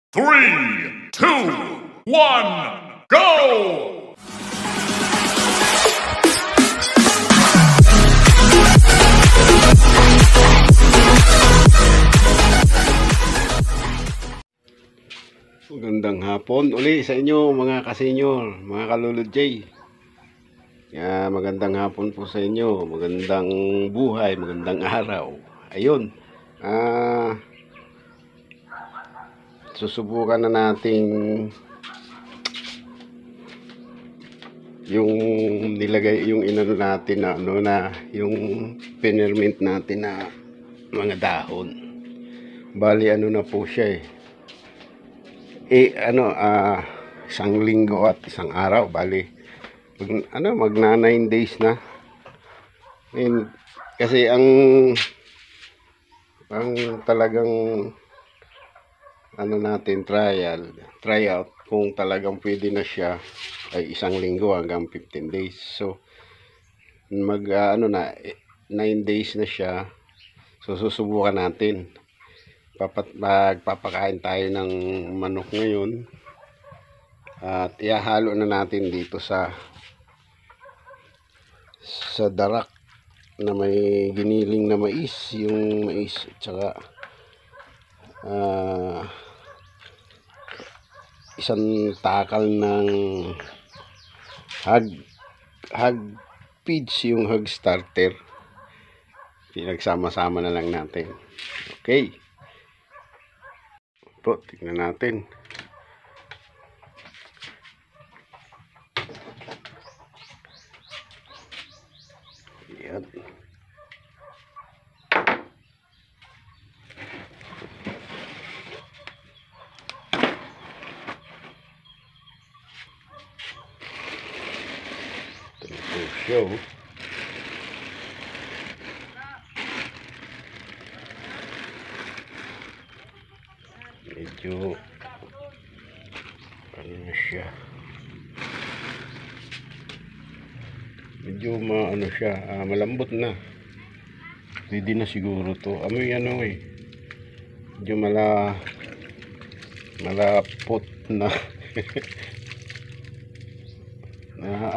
3, 2, 1, go! Magandang hapon uli sa inyo mga kasenyor, mga kalulod J. Magandang hapon po sa inyo, magandang buhay, magandang araw. Ayun, susubukan na nating yung nilagay, yung inano natin na yung pinermint natin na mga dahon. Bali na po siya isang linggo at isang araw, bali magna 9 days na. And, kasi ang talagang natin try out kung talagang pwede na siya ay isang linggo hanggang 15 days. So 9 days na siya. So susubukan natin. Magpapakain tayo ng manok ngayon at ihahalo na natin dito sa darak na may giniling na mais, yung mais at saka isang takal ng hog feeds, yung hog starter. Pinagsama-sama na lang natin. Okay po, tignan natin. Yan. Ito po show. Medyo na siya, medyo malambot na, pwede na siguro to. Amoy medyo malapot na.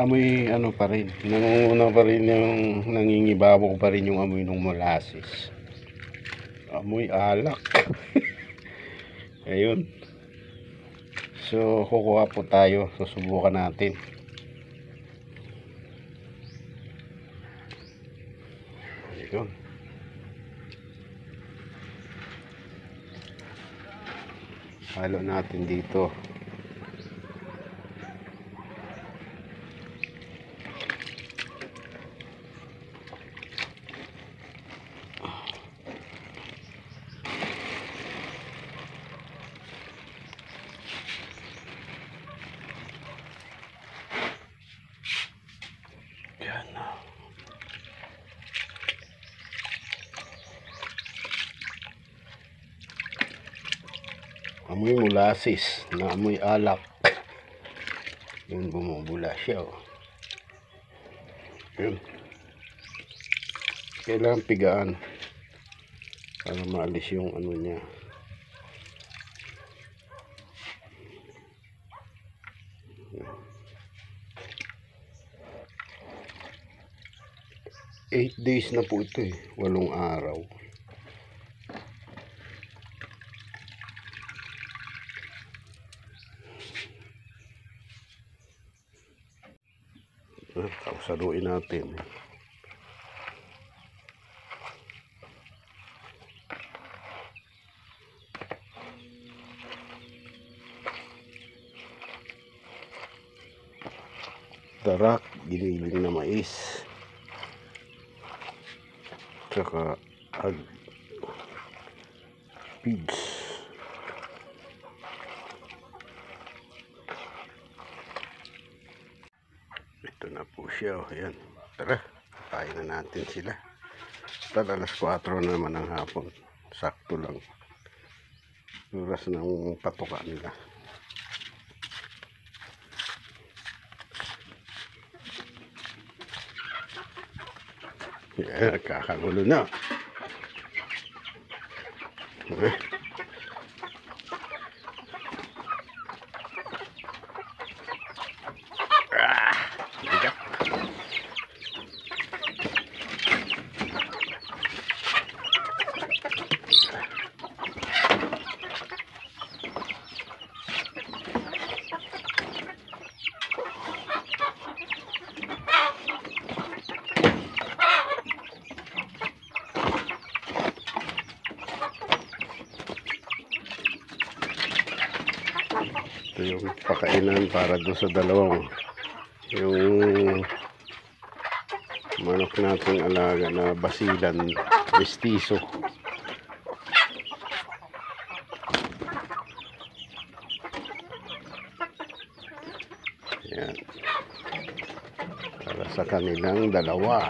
Amoy pa rin, nangunguna pa rin yung nangingibabaw pa rin yung amoy ng molasses, amoy alak. Ayun, so kukuha po tayo, susubukan natin. Ayun, halo natin dito. Yan. Amoy molasses na amoy alak. Yun, bumubula siya. Yun. Kailangan pigaan para maalis yung niya. Yan. 8 days na po ito 8 araw. Saluin natin. Darak, giniling na mais, tsaka hog feeds. Ito na po siya. Ayan, tara, kain na natin sila. Tara, alas 4 na naman ng hapon, sakto lang oras ng patuka nila. Yeah, kakagulo na. Ito yung pakainan para doon sa dalawang yung manok nating alaga na basilan mestizo. Yan. Para sa kanilang dalawa.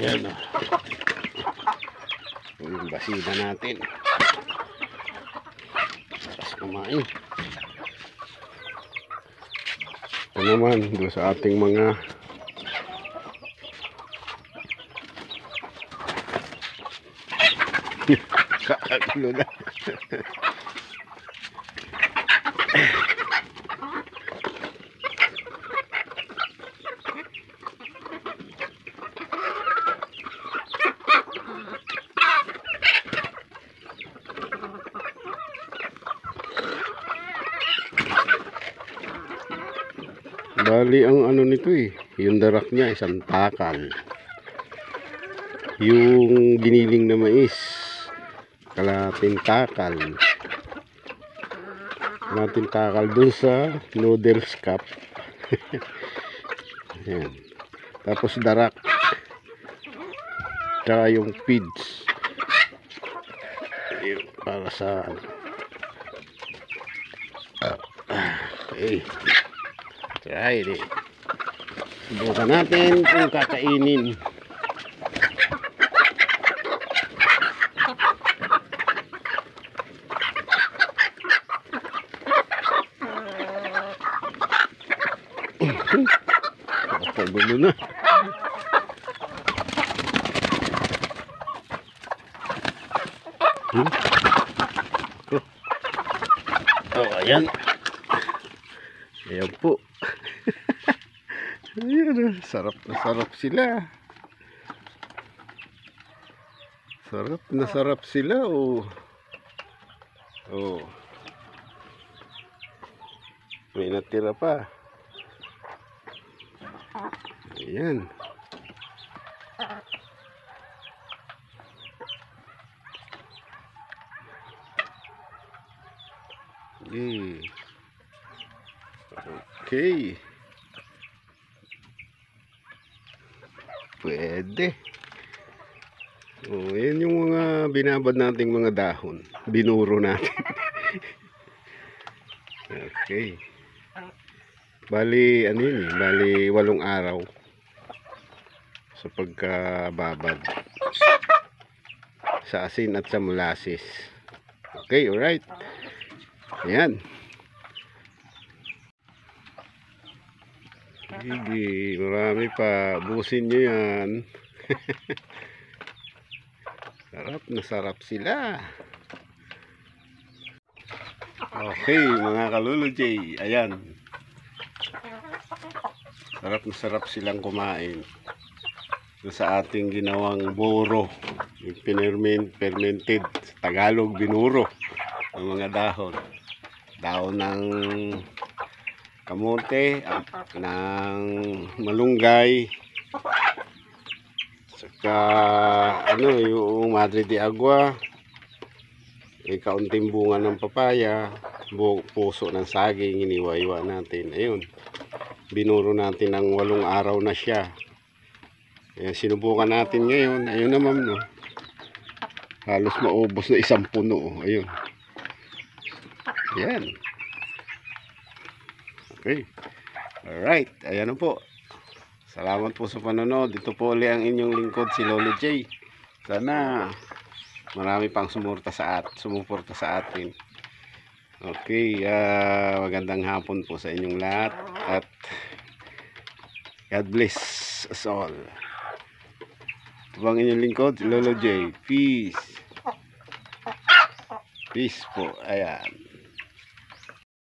Yan o. Yung basida natin. Tapos kumain. Ito naman, doon sa ating mga kakagulo na. Bali ang ano nito yung darak niya isang takal. Yung giniling na mais, kalahating takal. Kalahating takal dun sa noodles cup. Ayan. Tapos darak. Tsaka yung feeds. Ayan, para sa okay. Try it. Subukan natin kung kakainin. Pagulo na. Oh, ayan. Ayan po. Ayan, sarap na sarap sila. Sarap na sarap sila, oh. Oh. May natira pa. Ayan. Okay. Pwede. Oh, yan yung mga binabad nating mga dahon. Binuro natin. Okay. Bali, ano yun bali 8 araw sa pagkababad sa asin at sa molasses. Okay, alright. Ayan. Sige, marami pa. Busin nyo yan. Sarap na sarap sila. Okay, mga kalulu J. Ayan. Sarap na sarap silang kumain. Sa ating ginawang buro. Yung fermented. Sa Tagalog, binuro. Ang mga dahon. Dahon ng kamote, ng malunggay, saka ano yung madre de agua, kaunting bunga ng papaya, puso ng saging, iniwa-iwa natin. Ayun, binuro natin ng 8 araw na siya. Ayan, sinubukan natin ngayon. Ayun naman, no, halos maubos na 1 puno. Ayun, yan. Okay. Alright. Ayan po. Salamat po sa panonood. Dito po ulit ang inyong lingkod, si Lolo J. Sana marami pang sumuporta sa atin. Okay. Magandang hapon po sa inyong lahat. At God bless us all. Ito po ang inyong lingkod, si Lolo J. Peace. Peace po. Ayan.